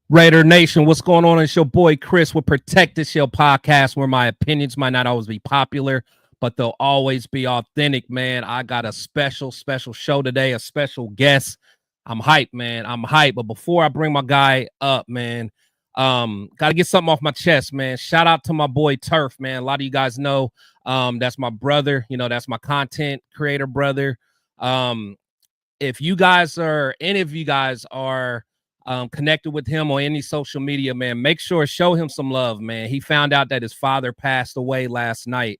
Raider Nation, what's going on? It's your boy Chris with Protect This Shield podcast, where my opinions might not always be popular, but they'll always be authentic, man. I got a special show today, a special guest. I'm hyped, man. I'm hyped. But before I bring my guy up, man, got to get something off my chest, man. Shout out to my boy Turf, man. A lot of you guys know that's my brother. You know, that's my content creator brother. If you guys are, any of you guys are connected with him on any social media, man, make sure show him some love, man. He found out that his father passed away last night.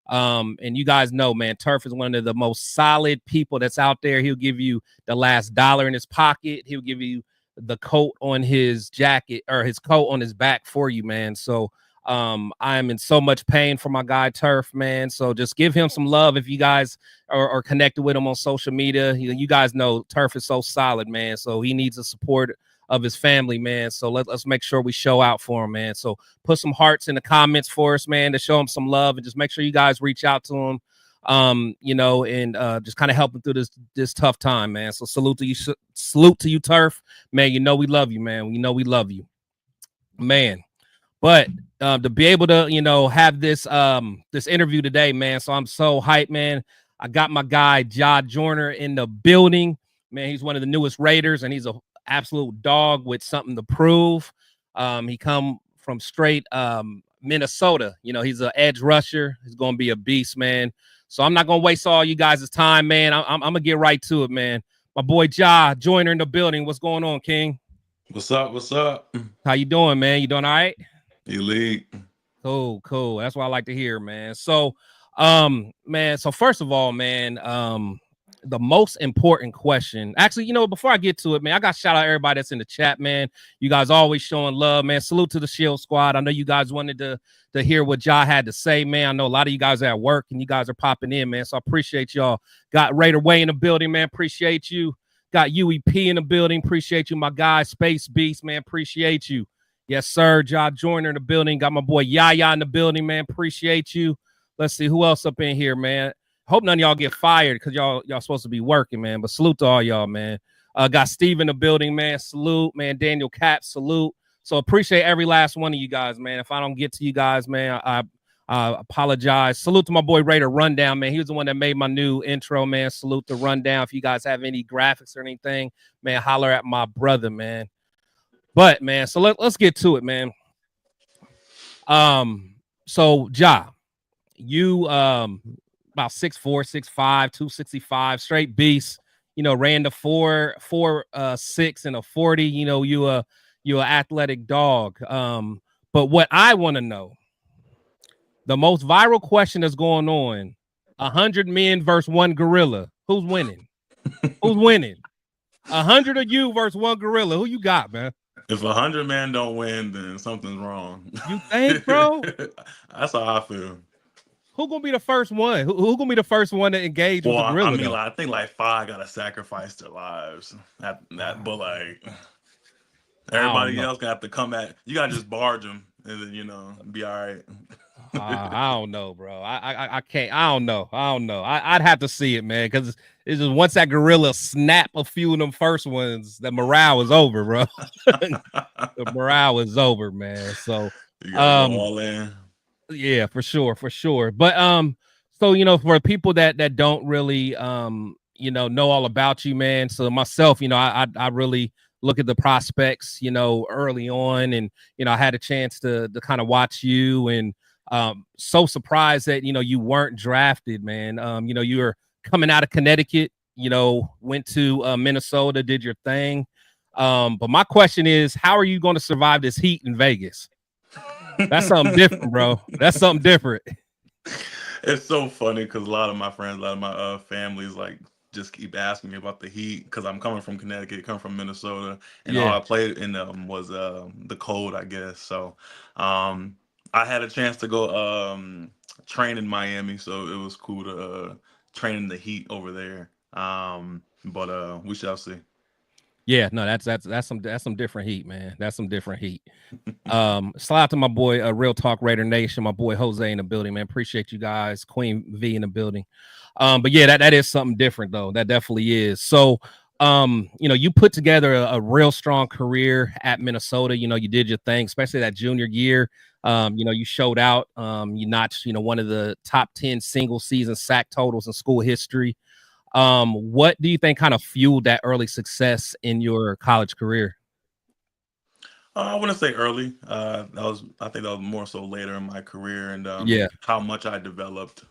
And you guys know, man, Turf is one of the most solid people that's out there. He'll give you the last dollar in his pocket. He'll give you the coat on his jacket or his coat on his back for you, man. So I am in so much pain for my guy Turf, man. So just give him some love if you guys are connected with him on social media. You guys know Turf is so solid, man. So he needs the support of his family, man. So let's make sure we show out for him, man. So put some hearts in the comments for us, man, to show him some love, and just make sure you guys reach out to him, and just kind of help him through this tough time, man. So salute to you, Turf, man. You know we love you, man. You know we love you, man. But to be able to, have this interview today, man. So I'm so hyped, man. I got my guy Jah Joyner in the building, man. He's one of the newest Raiders, and he's a absolute dog with something to prove. He come from straight Minnesota. He's an edge rusher. He's gonna be a beast, man. So I'm not gonna waste all you guys' time, man. I'm gonna get right to it, man. My boy Jah Joyner in the building. What's going on, King? What's up? What's up? How you doing, man? You doing all right? Elite. Cool. That's what I like to hear, man. So, man. So first of all, man, the most important question, actually, before I get to it, man, I got to shout out everybody that's in the chat, man. You guys always showing love, man. Salute to the Shield Squad. I know you guys wanted to hear what Jah had to say, man. I know a lot of you guys are at work and you guys are popping in, man. So I appreciate y'all. Got Raider Way in the building, man. Appreciate you. Got UEP in the building. Appreciate you, my guy. Space Beast, man. Appreciate you. Yes, sir. Jah Joyner in the building. Got my boy Yaya in the building, man. Appreciate you. Let's see who else up in here, man. Hope none of y'all get fired because y'all supposed to be working, man. But salute to all y'all, man. Got Steve in the building, man. Salute, man. Daniel Cap, salute. So appreciate every last one of you guys, man. If I don't get to you guys, man, I apologize. Salute to my boy Raider Rundown, man. He was the one that made my new intro, man. Salute to Rundown. If you guys have any graphics or anything, man, holler at my brother, man. But man, so let's get to it, man. So Jah, you about 6'4", 6'5", 265, straight beast. Ran the 4.6 and a 40. You're an athletic dog. But what I want to know, the most viral question that's going on: 100 men versus one gorilla. Who's winning? Who's winning? 100 of you versus one gorilla. Who you got, man? If 100 men don't win, then something's wrong. You think, bro? That's how I feel. Who gonna be the first one? Who gonna be the first one to engage with the gorilla? I mean, I think 5 gotta sacrifice their lives. But everybody else gonna have to come at. You gotta just barge them, and then be all right. I don't know, bro. I can't. I don't know. I'd have to see it, man, because it's just once that gorilla snap a few of them first ones, the morale is over, bro. The morale is over, man. So you gotta go all in. Yeah, for sure. But so for people that don't really know all about you, man. So myself, I really look at the prospects, early on, and I had a chance to kind of watch you, and so surprised that you weren't drafted, man. You were coming out of Connecticut, went to Minnesota, did your thing. But my question is, how are you going to survive this heat in Vegas? That's something different, bro. That's something different. It's so funny because a lot of my friends, a lot of my families, just keep asking me about the heat because I'm coming from Connecticut, come from Minnesota, and all I played in was the cold, I guess. So I had a chance to go train in Miami, so it was cool to train in the heat over there. But we shall see. Yeah, no, that's some different heat, man. That's some different heat. Slide out to my boy, Real Talk Raider Nation, my boy Jose in the building, man. Appreciate you guys. Queen V in the building. But yeah, that is something different though. That definitely is. So You put together a real strong career at Minnesota. You did your thing, especially that junior year. You showed out. You notched, one of the top 10 single season sack totals in school history. What do you think kind of fueled that early success in your college career? I wouldn't say early. I think that was more so later in my career, and Yeah. how much I developed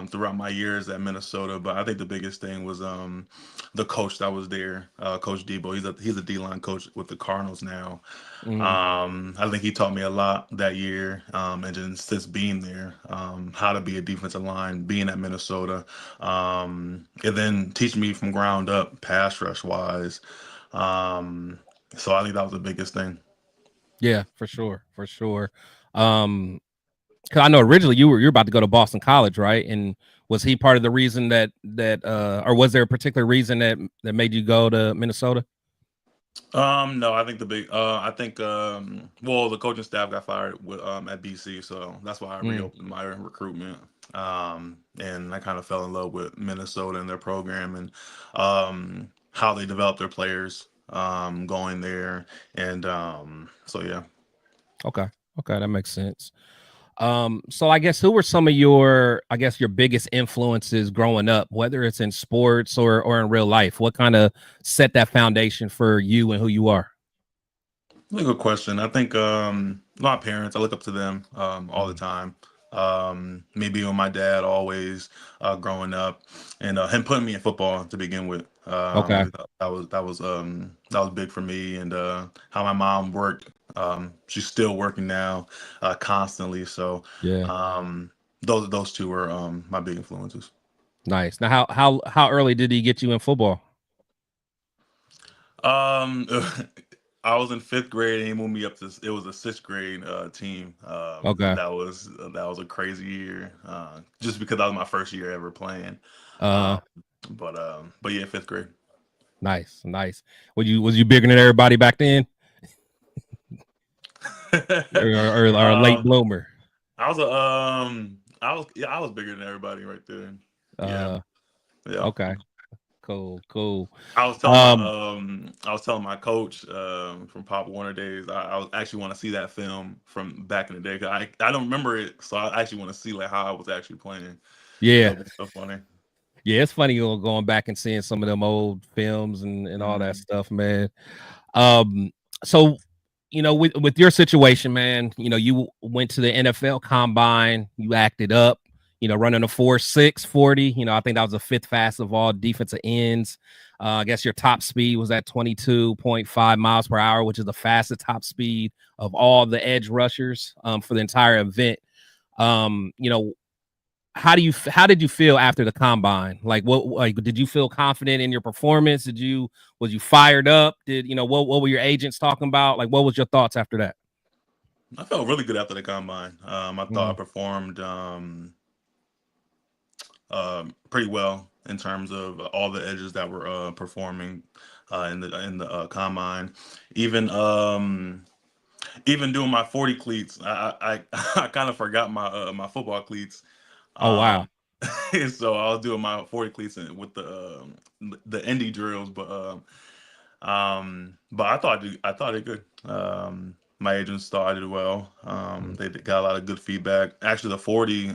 throughout my years at Minnesota. But I think the biggest thing was the coach that was there, Coach Debo. He's a D-line coach with the Cardinals now. Mm, I think he taught me a lot that year, and then since being there, how to be a defensive line, being at Minnesota, and then teach me from ground up, pass rush wise. So I think that was the biggest thing. yeah, for sure, for sure. Because I know originally you're about to go to Boston College, right? And was he part of the reason or was there a particular reason that made you go to Minnesota? No, I think well, the coaching staff got fired at BC, so that's why I Mm, reopened my recruitment. And I kind of fell in love with Minnesota and their program, and how they develop their players going there. And so yeah. okay, okay, that makes sense. So I guess who were some of your biggest influences growing up, whether it's in sports or in real life? What kind of set that foundation for you and who you are? Really good question. I think my parents, I look up to them all the Mm, time. Maybe with my dad always growing up, and him putting me in football to begin with. okay, That was big for me, and how my mom worked. She's still working now, constantly. So yeah, um, those two were my big influences. nice. Now, how early did he get you in football? Um, I was in fifth grade, and he moved me up to. It was a sixth grade team. Okay, That was a crazy year, just because that was my first year ever playing. uh, Um, but yeah, fifth grade. nice, nice. Was you bigger than everybody back then, or a late uh, bloomer? I was bigger than everybody right there. Yeah, Uh, yeah. okay, cool, cool. I Um, was telling my coach from Pop Warner days. I actually want to see that film from back in the day. 'Cause I don't remember it, so I actually want to see like how I was actually playing. yeah, It'll be so funny. yeah, it's funny going back and seeing some of them old films and all that Mhm. stuff, man. Um, so with your situation, man, you went to the NFL combine, you acted up, running a 4.6 40. I think that was the fifth fastest of all defensive ends. I guess your top speed was at 22.5 miles per hour, which is the fastest top speed of all the edge rushers for the entire event. Um, you know, how did you feel after the combine? Like did you feel confident in your performance? Was you fired up? What were your agents talking about? Like what was your thoughts after that? I felt really good after the combine. I thought I Mm, performed pretty well in terms of all the edges that were performing in the combine. Even even doing my 40 cleats, I kind of forgot my football cleats. oh wow. Um, so I was doing my 40 cleats with the indie drills, but I thought it good. My agents thought I did well. Mm, They got a lot of good feedback. Actually, the 40,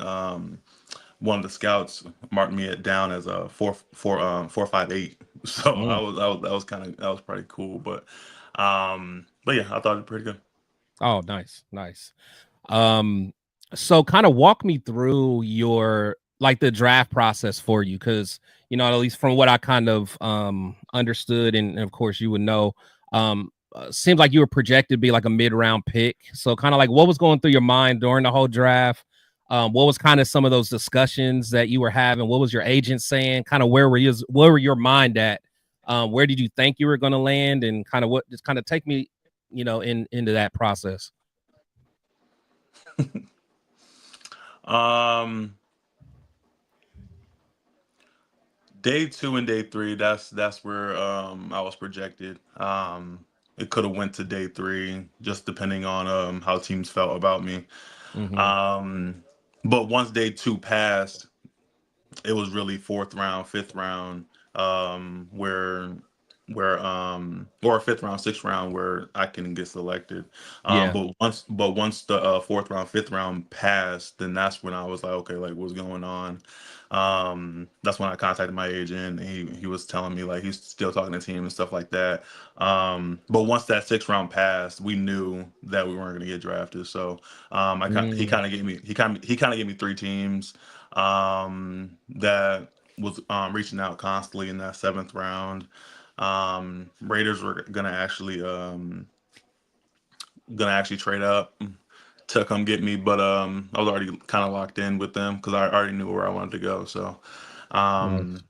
one of the scouts marked me it down as a 4.58. So mm. that was pretty cool. But yeah, I thought it was pretty good. Oh, nice, nice. Um, so kind of walk me through your like the draft process for you, because at least from what I kind of understood, and of course you would know, seems like you were projected to be like a mid-round pick. So kind of like what was going through your mind during the whole draft? What was kind of some of those discussions that you were having? What was your agent saying? Kind of where were your mind at? Where did you think you were going to land, and kind of what just kind of take me, into that process. Um, Day two and day three, that's where I was projected. It could have went to day three, just depending on how teams felt about me. Mm-hmm. Um, but once day two passed, it was really fourth round, fifth round, where where or a 5th round, 6th round where I can get selected. Yeah. But once the 4th round, 5th round passed, then that's when I was like, okay, like what's going on? That's when I contacted my agent. And he was telling me like he's still talking to the team and stuff like that. But once that 6th round passed, we knew that we weren't going to get drafted. So he Mm. kind of gave me he kind of gave me 3 teams that was reaching out constantly in that 7th round. Raiders were gonna actually trade up to come get me, but I was already kind of locked in with them because I already knew where I wanted to go. So, Nice. um,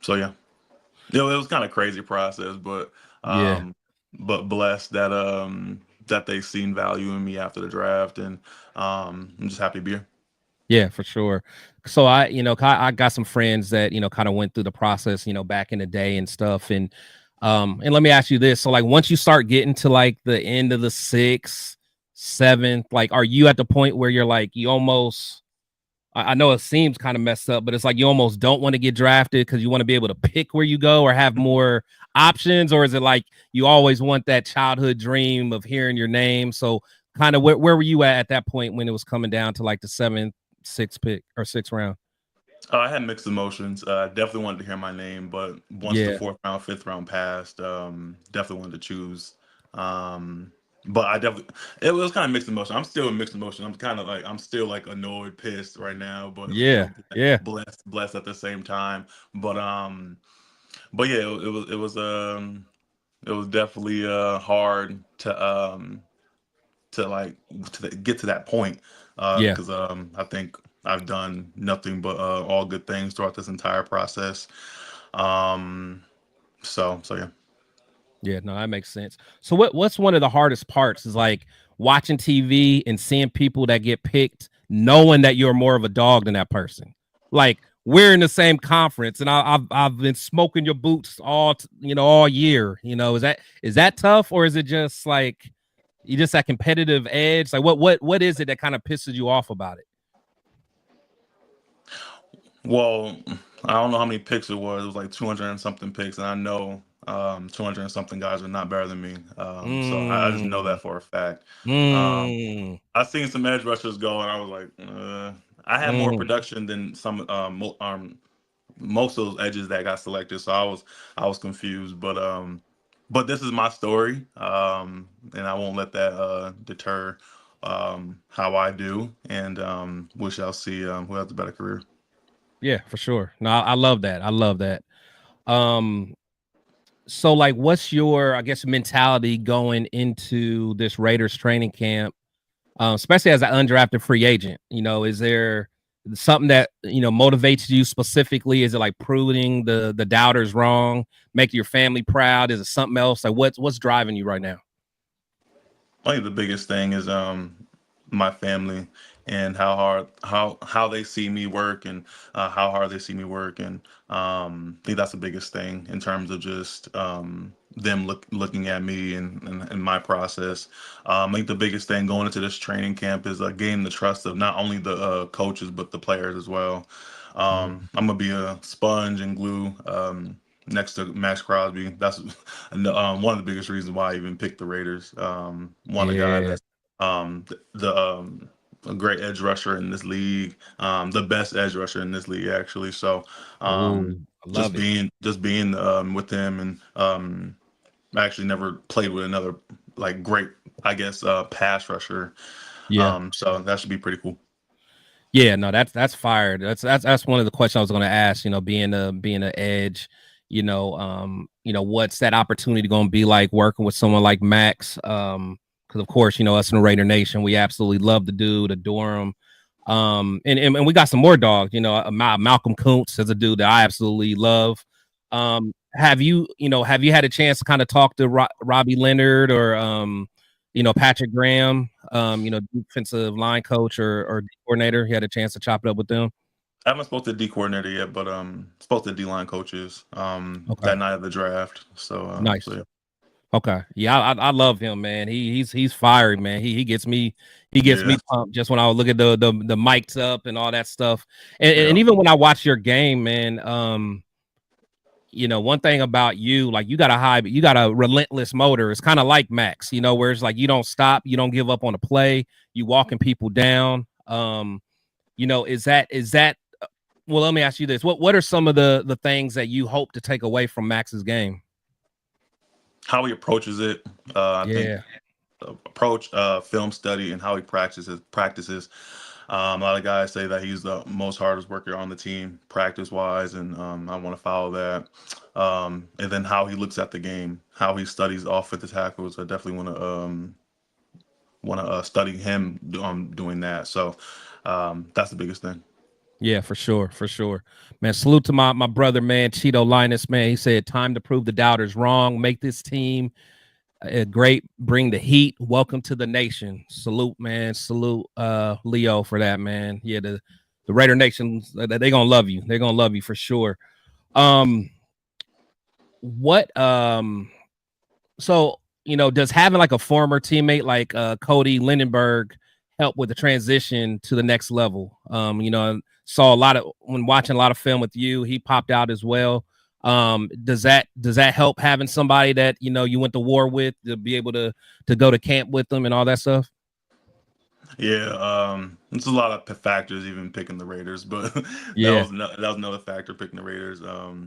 so yeah, it was kind of crazy process, Yeah. but blessed that they seen value in me after the draft, and I'm just happy to be here. Yeah, for sure. So I got some friends that, kind of went through the process, back in the day and stuff. And let me ask you this. So like once you start getting to like the end of the 6th, 7th, like are you at the point where you're like you almost I know it seems kind of messed up, but it's like you almost don't want to get drafted because you want to be able to pick where you go or have more options, or is it like you always want that childhood dream of hearing your name? So kind of where were you at that point when it was coming down to like the 7th, 6th pick or 6th round? I had mixed emotions. Definitely wanted to hear my name, but once the Yeah, 4th round, 5th round passed, definitely wanted to choose. Um, but I definitely it was kind of mixed emotion. I'm still in mixed emotion. I'm still like annoyed, pissed right now, but yeah, yeah, blessed at the same time. But but yeah, it was definitely hard to like get to that point yeah. because I think I've done nothing but all good things throughout this entire process. Um, so yeah. Yeah, no, that makes sense. So what's one of the hardest parts is like watching TV and seeing people that get picked, knowing that you're more of a dog than that person. Like we're in the same conference, and I've been smoking your boots all year. Is that tough, or is it just like you just that competitive edge? Like what is it that kind of pisses you off about it? Well, I don't know how many picks it was. It was like 200 and something picks, and I know 200 and something guys are not better than me. So I just know Mm, that for a fact. Um, mm, I seen some edge rushers go, and I was like, I had more mm. production than some most of those edges that got selected. So I was confused, but this is my story, and I won't let that deter how I do, and we shall see who has the better career. Yeah, for sure. No, I love that. I love that. Um, So, like, what's your, I guess, mentality going into this Raiders training camp, especially as an undrafted free agent? Is there something that motivates you specifically? Is it like proving the doubters wrong, make your family proud? Is it something else? Like, what's driving you right now? I think the biggest thing is my family and how they see me work and how hard they see me work, and I think that's the biggest thing in terms of just them looking at me and my process. I think the biggest thing going into this training camp is gaining the trust of not only the coaches but the players as well. Mhm. I'm gonna be a sponge and glue. Next to Max Crosby. That's one of the biggest reasons why I even picked the Raiders. One of the guys Yeah. that's a great edge rusher in this league, the best edge rusher in this league actually. So Oh, I just love it. being with him, and I actually never played with another like great, I guess, pass rusher. Yeah. So that should be pretty cool. Yeah, no, that's fired. That's one of the questions I was going to ask. Being an edge, what's that opportunity going to be like working with someone like Max? Because of course, us in the Raider Nation, we absolutely love the dude, adore him. And we got some more dogs. Malcolm Kuntz is a dude that I absolutely love. Have you had a chance to kind of talk to Robbie Leonard or Patrick Graham, defensive line coach or coordinator? He had a chance to chop it up with them. I haven't spoke to D coordinator yet, but spoke to D line coaches Okay, that night of the draft. So nice. yeah. Okay, yeah, I love him, man. He's fiery, man. He gets me Yeah. pumped just when I look at the mics up and all that stuff. And Yeah. even when I watch your game, man, one thing about you, like you got a relentless motor. It's kind of like Max, where it's like you don't stop, you don't give up on the play, you walking people down. Is that well, let me ask you this. What are some of the things that you hope to take away from Max's game? How he approaches it. I think approach, film study, and how he practices. A lot of guys say that he's the most hardest worker on the team, practice-wise, and I want to follow that. And then how he looks at the game, how he studies offensive tackles. I definitely want to study him doing that. So that's the biggest thing. Yeah, for sure, man. Salute to my brother, man, Cheeto Linus, man. He said, "Time to prove the doubters wrong. Make this team great. Bring the heat. Welcome to the nation." Salute, man. Salute, Leo, for that, man. Yeah, the Raider Nation, they gonna love you. They're gonna love you for sure. So does having like a former teammate like Cody Lindenburgg help with the transition to the next level? Saw when watching a lot of film with you, he popped out as well. Does that help having somebody that you went to war with, to be able to go to camp with them and all that stuff? Yeah, it's a lot of factors even picking the Raiders, but yeah, that was another factor picking the Raiders.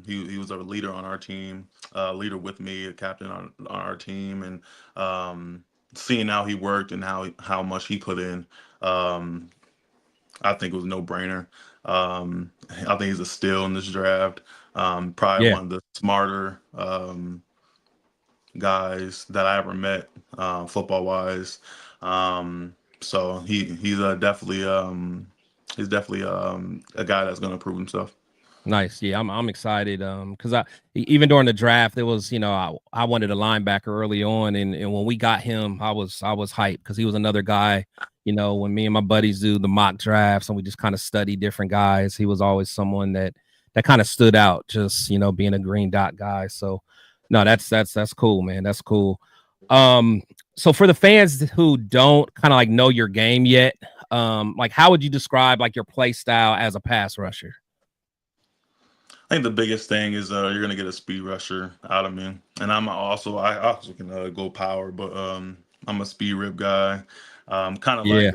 He was a leader on our team, leader with me, a captain on our team, and seeing how he worked and how much he put in, I think it was no brainer. I think he's a steal in this draft. Probably one of the smarter guys that I ever met, football wise. So he's definitely a guy that's going to prove himself. Nice. Yeah, I'm excited. Because even during the draft, there was I wanted a linebacker early on, and when we got him, I was hyped because he was another guy. When me and my buddies do the mock drafts and we just kind of study different guys, he was always someone that kind of stood out, just being a green dot guy. So no, that's cool, man. That's cool. So for the fans who don't kind of like know your game yet, like how would you describe like your play style as a pass rusher? I think the biggest thing is you're gonna get a speed rusher out of me, and I also can go power, but I'm a speed rip guy, kind of like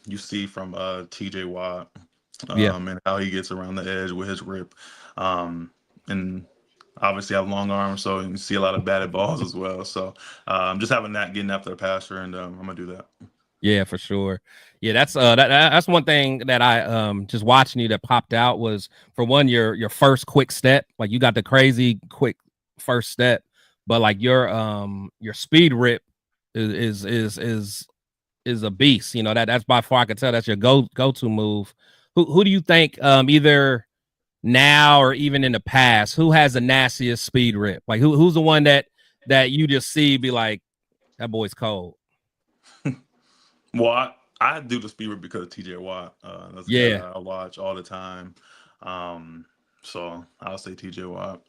you see from TJ Watt, and how he gets around the edge with his rip, and obviously I have long arms, so you see a lot of batted balls as well. So just having that, getting after the passer, and I'm gonna do that. Yeah, for sure. Yeah, that's one thing that I just watching you that popped out was, for one, your first quick step. Like you got the crazy quick first step, but like your speed rip is a beast. That's by far, I could tell that's your go-to move. Who do you think either now or even in the past, who has the nastiest speed rip? Like who's the one that you just see be like, that boy's cold? Well, I do the speed rip because of TJ Watt. That's a guy I watch all the time. So I'll say TJ Watt.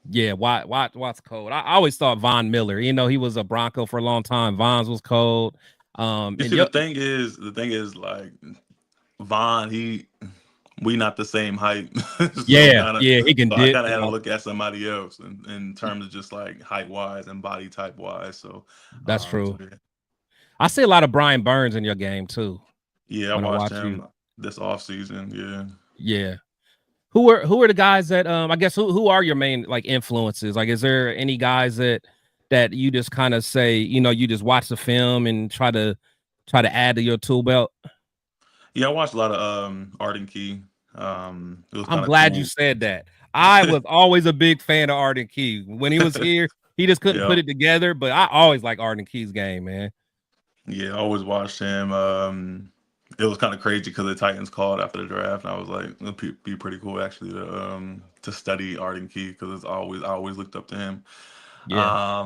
Yeah, Watt's cold. I always thought Von Miller. He was a Bronco for a long time. Von's was cold. The thing is like Von, we not the same height. So he can. So I kind of had to look at somebody else in terms of just like height wise and body type wise. So that's true. So, yeah. I see a lot of Brian Burns in your game too. Yeah, I watched him this offseason. Yeah. Who are the guys that I guess who are your main like influences? Like, is there any guys that you just kind of say, you just watch the film and try to add to your tool belt? Yeah, I watched a lot of Arden Key. I'm glad you said that. I was always a big fan of Arden Key. When he was here, he just couldn't put it together, but I always like Arden Key's game, man. Yeah, I always watched him. It was kind of crazy because the Titans called after the draft, and I was like, it'd be pretty cool actually to study Arden Key because I always looked up to him. Yeah.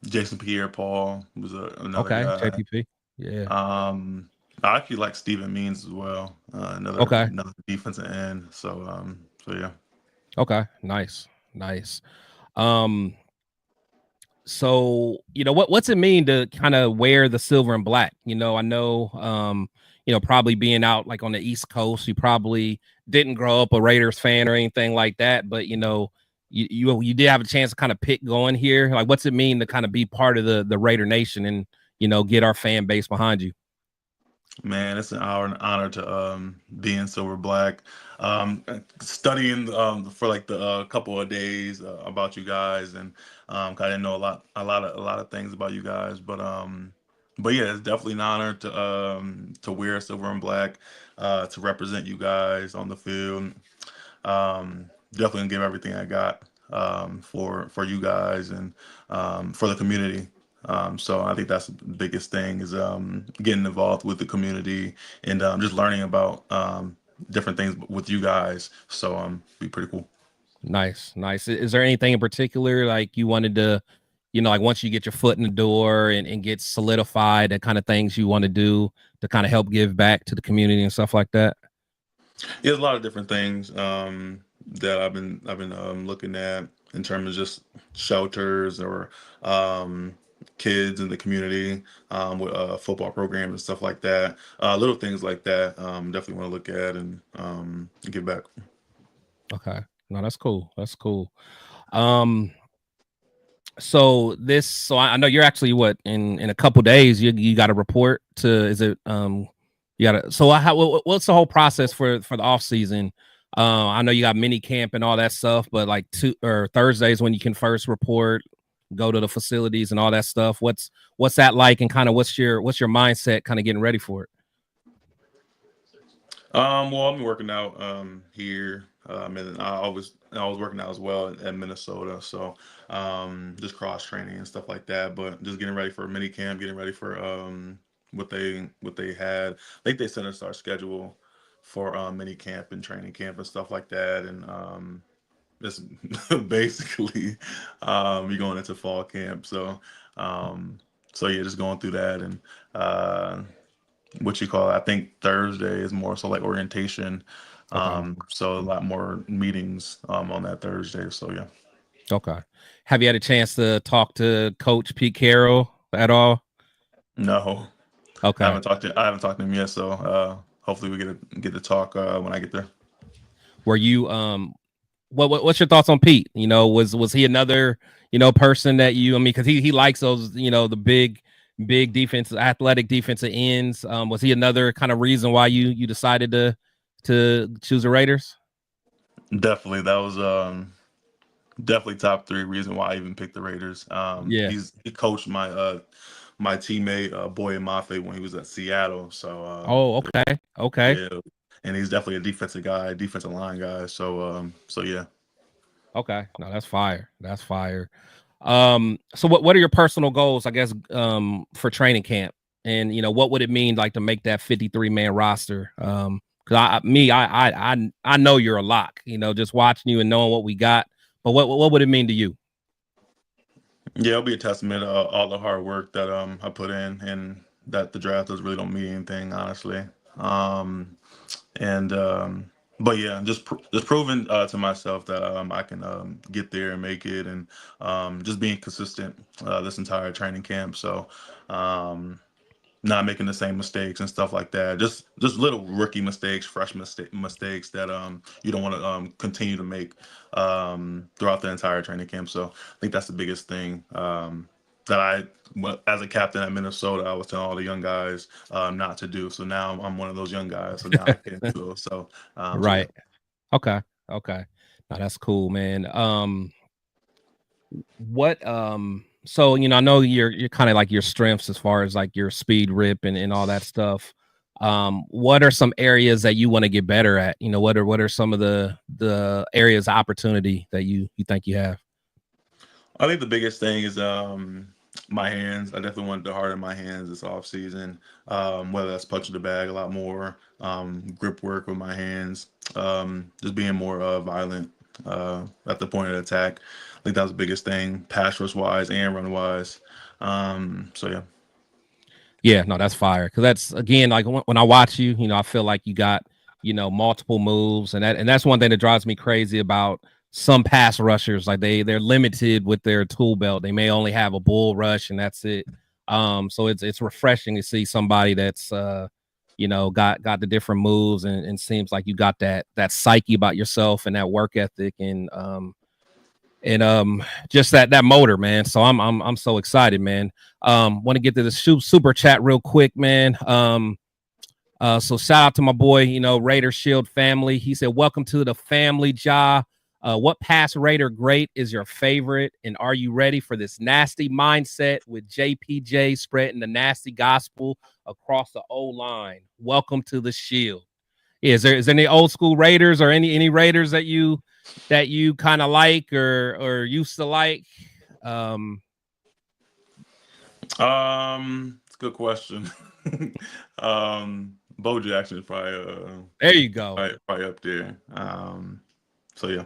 Jason Pierre-Paul was another guy. JPP. Yeah. I actually like Steven Means as well. Another defensive end. So yeah. Okay. Nice. So, what's it mean to kind of wear the silver and black? I know, probably being out like on the East Coast, you probably didn't grow up a Raiders fan or anything like that. But, you did have a chance to kind of pick going here. Like, what's it mean to kind of be part of the Raider Nation and, get our fan base behind you? Man, it's an honor to be in Silver Black. Studying for like the couple of days about you guys, and 'cause I didn't know a lot of things about you guys, but yeah, it's definitely an honor to wear silver and black, to represent you guys on the field. Definitely gonna give everything I got for you guys and for the community. So I think that's the biggest thing is getting involved with the community and just learning about different things with you guys. So be pretty cool. Nice. Is there anything in particular like you wanted to, like once you get your foot in the door and get solidified, that kind of things you want to do to kind of help give back to the community and stuff like that? Yeah, there's a lot of different things that I've been looking at in terms of just shelters or kids in the community with football programs and stuff like that. Little things like that. Definitely want to look at and give back. Okay. No, that's cool. That's cool. Um, so I know you're actually what in a couple days you got to report to, is it you gotta, so what's the whole process for the off season? I know you got mini camp and all that stuff, but like Thursdays when you can first report, go to the facilities and all that stuff. What's that like, and kind of what's your mindset kind of getting ready for it? Well, I'm working out here, and I was working out as well at Minnesota. So just cross training and stuff like that. But just getting ready for mini camp, getting ready for what they had. I think they sent us our schedule for mini camp and training camp and stuff like that. And it's basically you're going into fall camp. So yeah, just going through that and what you call it. I think Thursday is more so like orientation. Okay. So a lot more meetings on that Thursday. So yeah. Okay. Have you had a chance to talk to Coach Pete Carroll at all? No, I Okay. haven't talked to him yet. So hopefully we get to talk when I get there. Were you what's your thoughts on Pete? Was he another, person that because he likes those, the big defense, athletic defensive ends. Was he another kind of reason why you decided to choose the Raiders? Definitely. That was definitely top three reason why I even picked the Raiders. Yeah. He coached my teammate Boye Mafe when he was at Seattle. So Oh, okay. yeah, and he's definitely a defensive guy, defensive line guy. So yeah. Okay. No, that's fire. That's fire. So what are your personal goals, I guess, for training camp? And what would it mean like to make that 53-man roster? Because I know you're a lock, just watching you and knowing what we got. But what would it mean to you? Yeah, it'll be a testament to all the hard work that I put in, and that the draft does really don't mean anything, honestly. And but yeah, just proving to myself that I can get there and make it, and just being consistent this entire training camp. So not making the same mistakes and stuff like that. Just little rookie mistakes, fresh mistakes that you don't want to continue to make throughout the entire training camp. So I think that's the biggest thing as a captain at Minnesota, I was telling all the young guys not to do. So now I'm one of those young guys. So now I can do it. Right. So Okay. No, that's cool, man. What so I know you're kind of like your strengths as far as like your speed, rip, and all that stuff. What are some areas that you want to get better at? What are some of the areas of opportunity that you think you have? I think the biggest thing is my hands. I definitely want to harden my hands this off season. Whether that's punching the bag a lot more, grip work with my hands, just being more violent at the point of attack. I think that was the biggest thing, pass rush wise and run wise. So yeah. Yeah, no, that's fire. Because that's again like when I watch you, I feel like you got multiple moves, and that's one thing that drives me crazy about some pass rushers. Like they're limited with their tool belt. They may only have a bull rush and that's it. So it's refreshing to see somebody that's got the different moves, and seems like you got that psyche about yourself and that work ethic, and and just that motor, man. So I'm so excited, man. Want to get to the super chat real quick, man. So shout out to my boy, Raider Shield family. He said, welcome to the family, Jah. What past Raider great is your favorite? And are you ready for this nasty mindset with JPJ spreading the nasty gospel across the O-line? Welcome to the Shield. Is there any old school Raiders or any Raiders that you kind of like or used to like? It's a good question. Bo Jackson is probably there you go. Probably up there. So yeah.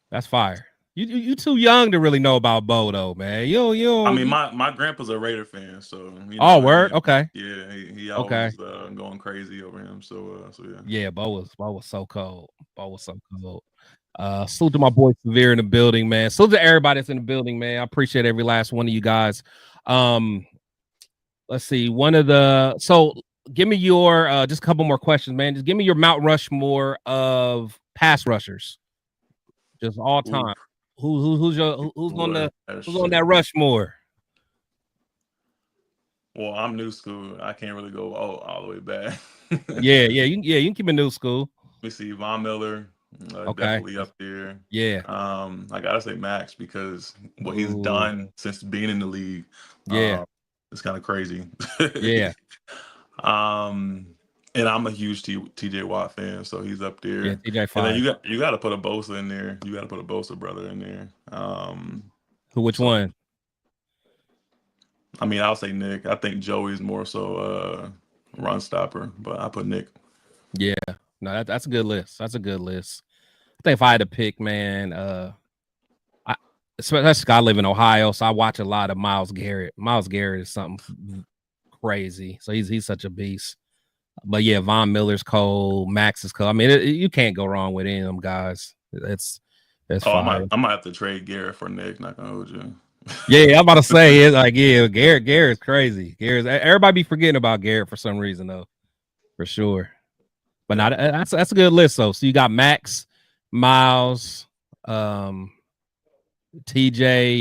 That's fire. You too young to really know about Bo though, man. You. I mean, my grandpa's a Raider fan, so word. Okay. Yeah, he always going crazy over him. So yeah. Yeah, Bo was so cold. Salute to my boy Severe in the building, man. Salute to everybody that's in the building, man. I appreciate every last one of you guys. Let's see. So give me your just a couple more questions, man. Just give me your Mount Rushmore of pass rushers. Just all time. Who's on that Rushmore? Well, I'm new school. I can't really go all the way back. yeah, you can keep it new school. Let me see, Von Miller, definitely up there. Yeah. I gotta say Max because what he's done since being in the league. Yeah. It's kind of crazy. Yeah. And I'm a huge TJ Watt fan, so he's up there. Yeah, TJ fine. And then you got to put a Bosa in there. You got to put a Bosa brother in there. Which one? I mean, I'll say Nick. I think Joey's more so run stopper, but I put Nick. Yeah, no, that's a good list. I think if I had to pick, man, especially I live in Ohio, so I watch a lot of Myles Garrett. Myles Garrett is something crazy. So he's such a beast. But yeah, Von Miller's cold, Max is cold. I mean, you can't go wrong with any of them guys. That's fine. I might have to trade Garrett for Nick. Not gonna hold you. Yeah, I'm about to say it's like Garrett's crazy. Everybody be forgetting about Garrett for some reason though, for sure. But not that's a good list though. So you got Max, Myles, TJ,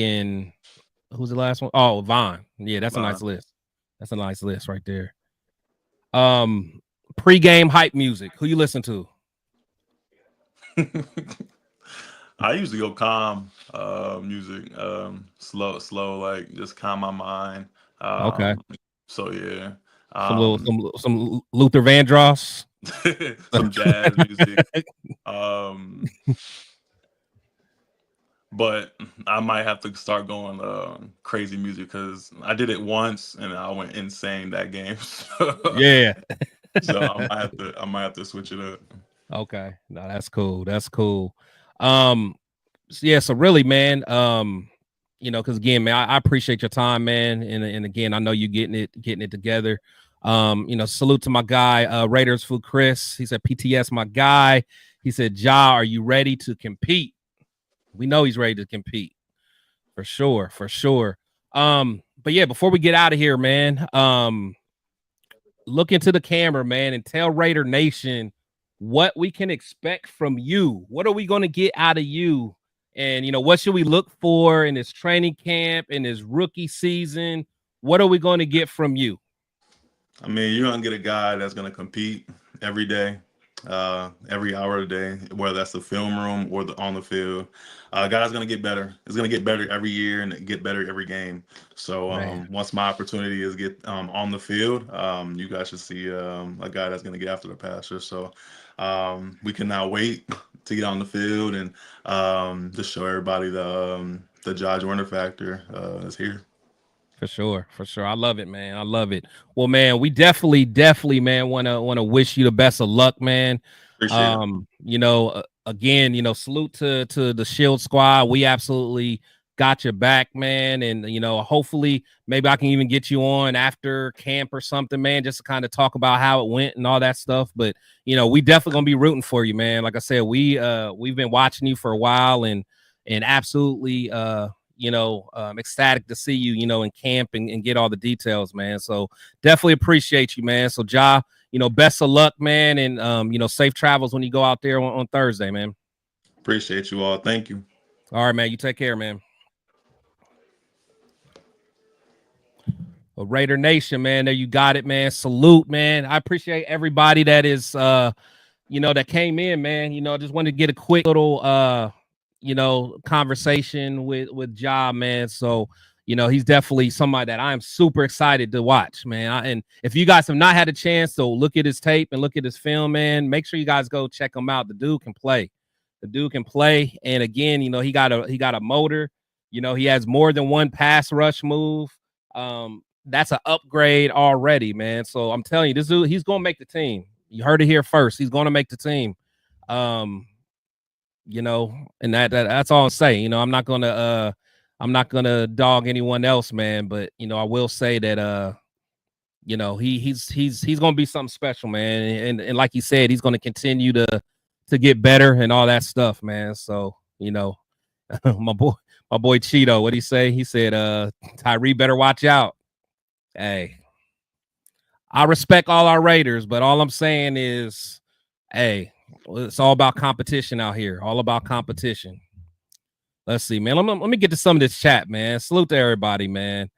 and who's the last one? Oh, Von. Yeah, that's Von. A nice list. That's a nice list right there. Pre-game hype music. Who you listen to? I usually go calm music, slow, like just calm my mind. Okay. So yeah. Some Luther Vandross. Some jazz music. But I might have to start going crazy music because I did it once and I went insane that game. Yeah. So I might have to switch it up. Okay. No, that's cool. That's cool. Yeah, so really, man, because again, man, I appreciate your time, man. And again, I know you getting it together. Salute to my guy, Raiders Food Chris. He said, PTS, my guy. He said, Jah, are you ready to compete? We know he's ready to compete for sure. But yeah, before we get out of here, man, look into the camera, man, and tell Raider Nation what we can expect from you. What are we going to get out of you? And, what should we look for in this training camp, in this rookie season? What are we going to get from you? I mean, you're going to get a guy that's going to compete every day. Every hour of the day, whether that's the film room or on the field. Guy's gonna get better. It's gonna get better every year and get better every game. So once my opportunity is get on the field, you guys should see a guy that's gonna get after the passer. So we can now wait to get on the field and just show everybody the Jah Joyner factor is here. For sure. I love it, man. I love it. Well, man, we definitely, man, want to wish you the best of luck, man. Appreciate it. Again, salute to the Shield squad. We absolutely got your back, man. And, hopefully maybe I can even get you on after camp or something, man, just to kind of talk about how it went and all that stuff. But, we definitely going to be rooting for you, man. Like I said, we've been watching you for a while and absolutely, ecstatic to see you, in camp and get all the details, man. So definitely appreciate you, man. So Jah, best of luck, man. And, safe travels when you go out there on Thursday, man. Appreciate you all. Thank you. All right, man. You take care, man. Well, Raider Nation, man. There you got it, man. Salute, man. I appreciate everybody that is that came in, man. I just wanted to get a quick little conversation with Jah, man. So, he's definitely somebody that I'm super excited to watch, man. And if you guys have not had a chance to look at his tape and look at his film, man, make sure you guys go check him out. The dude can play. And again, he got a motor. He has more than one pass rush move. That's an upgrade already, man. So I'm telling you, this dude, he's gonna make the team. You heard it here first. He's gonna make the team. And that's all I'm saying. I'm not gonna dog anyone else, man. But I will say that he's gonna be something special, man. And like he said, he's gonna continue to get better and all that stuff, man. So my boy Cheeto, what'd he say? He said, Tyree better watch out. Hey, I respect all our Raiders, but all I'm saying is, hey, it's all about competition out here. All about competition. Let's see, man. Let me get to some of this chat, man. Salute to everybody, man.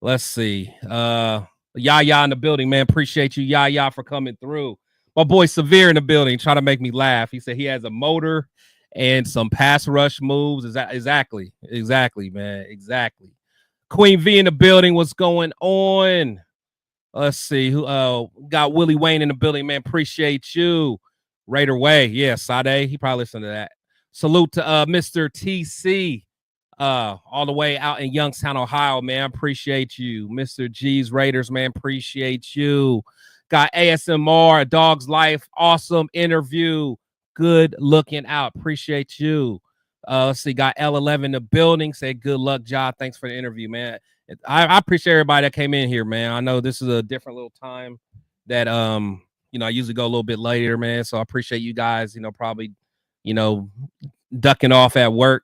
Let's see. Yaya in the building, man. Appreciate you, Yaya, for coming through. My boy Severe in the building, trying to make me laugh. He said he has a motor and some pass rush moves. Exactly, man. Exactly. Queen V in the building. What's going on? Let's see who got Willie Wayne in the building, man. Appreciate you. Raider Way. Yeah, Sade. He probably listened to that. Salute to Mr. TC. All the way out in Youngstown, Ohio, man. Appreciate you. Mr. G's Raiders, man. Appreciate you. Got ASMR, A Dog's Life. Awesome interview. Good looking out. Appreciate you. Let's see, got L11 in the building. Said good luck, Jah. Thanks for the interview, man. I appreciate everybody that came in here, man. I know this is a different little time that I usually go a little bit later, man. So I appreciate you guys, probably, ducking off at work.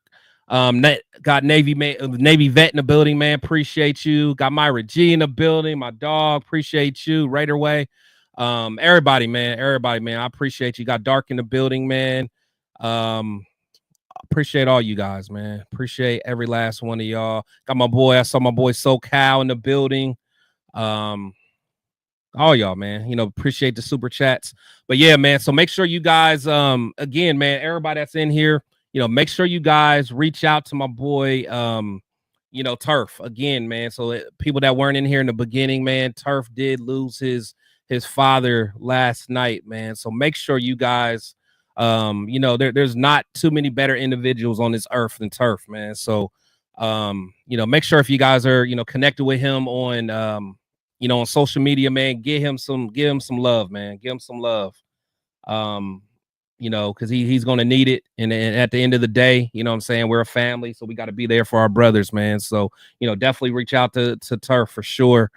Got Navy vet in the building, man. Appreciate you. Got Myra G in the building, my dog. Appreciate you. Raider Way. Everybody, man. I appreciate you. Got Dark in the building, man. Appreciate all you guys, man. Appreciate every last one of y'all. Got my boy. I saw my boy SoCal in the building. All y'all, man. Appreciate the super chats. But yeah, man. So make sure you guys, again, man, everybody that's in here, make sure you guys reach out to my boy, Turf again, man. So people that weren't in here in the beginning, man, Turf did lose his father last night, man. So make sure you guys, there's not too many better individuals on this earth than Turf, man. So, make sure if you guys are, connected with him on, on social media, man, give him some love, man. Give him some love. Because he's going to need it. And at the end of the day, what I'm saying, we're a family, so we got to be there for our brothers, man. So, definitely reach out to Turf for sure.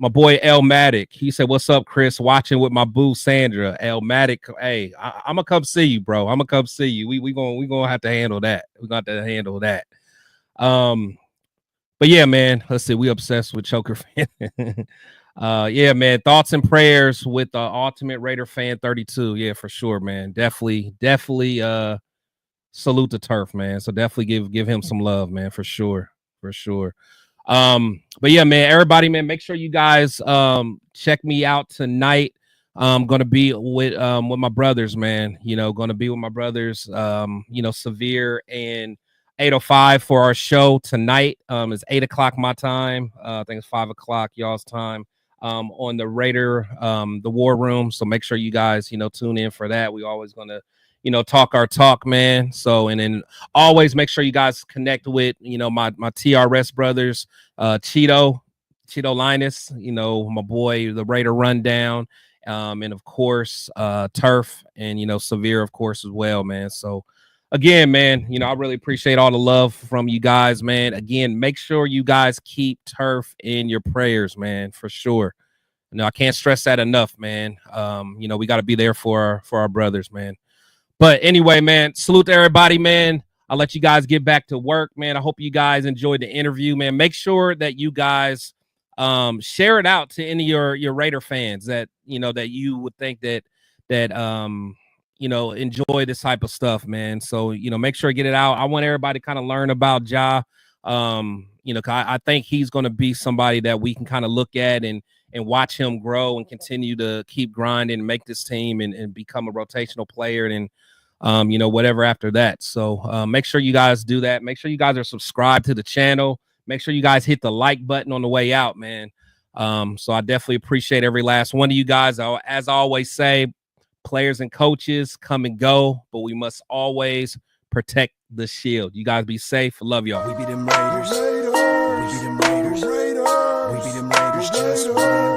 My boy El Matic, he said, "What's up, Chris? Watching with my boo Sandra." El Matic, hey, I'm gonna come see you, bro. I'm gonna come see you. We gonna have to handle that. We're gonna have to handle that. But yeah, man, let's see. We obsessed with Choker fan. Yeah, man. Thoughts and prayers with Ultimate Raider Fan 32. Yeah, for sure, man. Definitely. Salute to Turf, man. So definitely give him some love, man, for sure. But yeah, man, everybody, man, make sure you guys check me out tonight. I'm gonna be with my brothers, man. Gonna be with my brothers, Severe and 805 for our show tonight. It's 8:00 my time. I think it's 5:00 y'all's time. On the Raider, the War Room. So make sure you guys, tune in for that. We always gonna, talk our talk, man. So, and then always make sure you guys connect with, my TRS brothers, Cheeto Linus, my boy, the Raider Rundown, and of course, Turf and, Severe, of course, as well, man. So again, man, I really appreciate all the love from you guys, man. Again, make sure you guys keep Turf in your prayers, man, for sure. I can't stress that enough, man. We got to be there for our brothers, man. But anyway, man, salute to everybody, man. I'll let you guys get back to work, man. I hope you guys enjoyed the interview, man. Make sure that you guys share it out to any of your Raider fans that, that you would think that enjoy this type of stuff, man. So, make sure to get it out. I want everybody to kind of learn about Jah. 'Cause I think he's going to be somebody that we can kind of look at and watch him grow and continue to keep grinding and make this team and become a rotational player and, whatever after that. So make sure you guys do that. Make sure you guys are subscribed to the channel. Make sure you guys hit the like button on the way out, man. So I definitely appreciate every last one of you guys. As I always say, players and coaches come and go, but we must always protect the shield. You guys be safe. Love y'all. We be them Raiders. We be them Raiders. We be them Raiders. Just one.